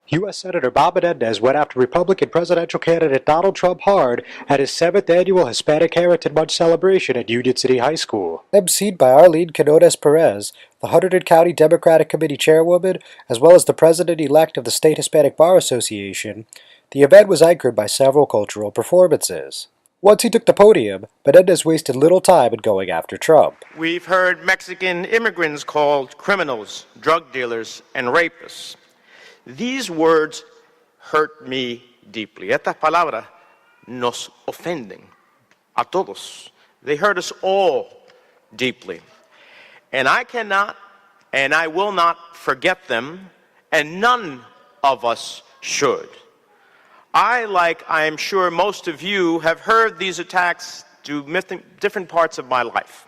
U.S. Senator Bob Menendez went after Republican presidential candidate Donald Trump hard at his 7th annual Hispanic Heritage Month celebration at Union City High School. emceed by Arlene Quinones Perez, the Hunterdon County Democratic Committee chairwoman, as well as the president-elect of the State Hispanic Bar Association, the event was anchored by several cultural performances. Once he took the podium, Menendez wasted little time in going after Trump. We've heard Mexican immigrants called criminals, drug dealers, and rapists. These words hurt me deeply. Estas palabras nos ofenden a todos. They hurt us all deeply. And I cannot and I will not forget them, and none of us should. I am sure most of you, have heard these attacks to different parts of my life.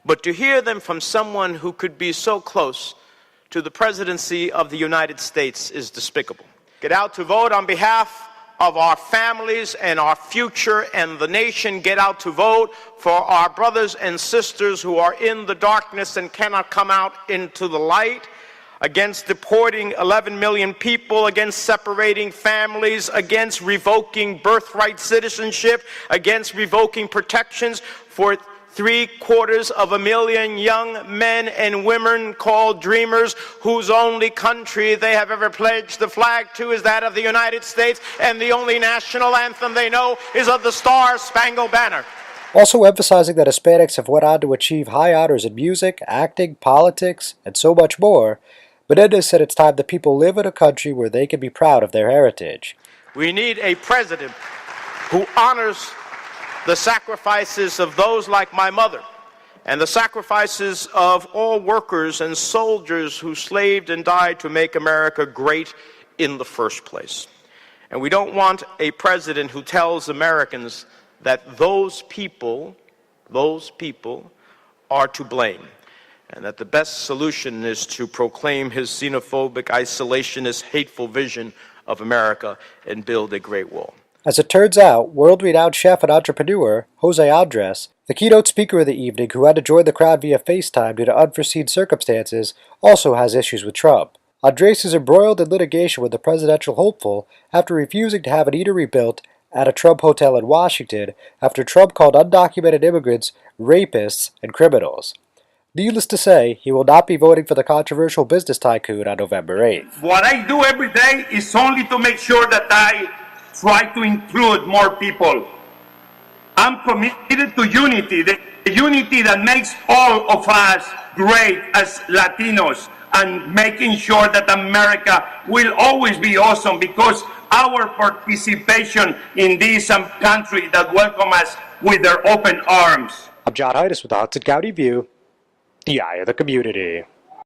But to hear them from someone who could be so close to the presidency of the United States is despicable. Get out to vote on behalf of our families and our future and the nation. Get out to vote for our brothers and sisters who are in the darkness and cannot come out into the light, against deporting 11 million people, against separating families, against revoking birthright citizenship, against revoking protections for 750,000 young men and women called dreamers, whose only country they have ever pledged the flag to is that of the United States, and the only national anthem they know is of the Star-Spangled Banner. Also emphasizing that Hispanics have went on to achieve high honors in music, acting, politics, and so much more, Menendez said it's time that people live in a country where they can be proud of their heritage. We need a president who honors the sacrifices of those like my mother, and the sacrifices of all workers and soldiers who slaved and died to make America great in the first place. And we don't want a president who tells Americans that those people are to blame, and that the best solution is to proclaim his xenophobic, isolationist, hateful vision of America and build a great wall. As it turns out, world-renowned chef and entrepreneur Jose Andres, the keynote speaker of the evening who had to join the crowd via FaceTime due to unforeseen circumstances, also has issues with Trump. Andres is embroiled in litigation with the presidential hopeful after refusing to have an eatery built at a Trump hotel in Washington after Trump called undocumented immigrants rapists and criminals. Needless to say, he will not be voting for the controversial business tycoon on November 8th. What I do every day is only to make sure that I try to include more people. I'm committed to unity, the unity that makes all of us great as Latinos, and making sure that America will always be awesome because our participation in this country that welcome us with their open arms. I'm John Heides with the Hudson County View, the eye of the community.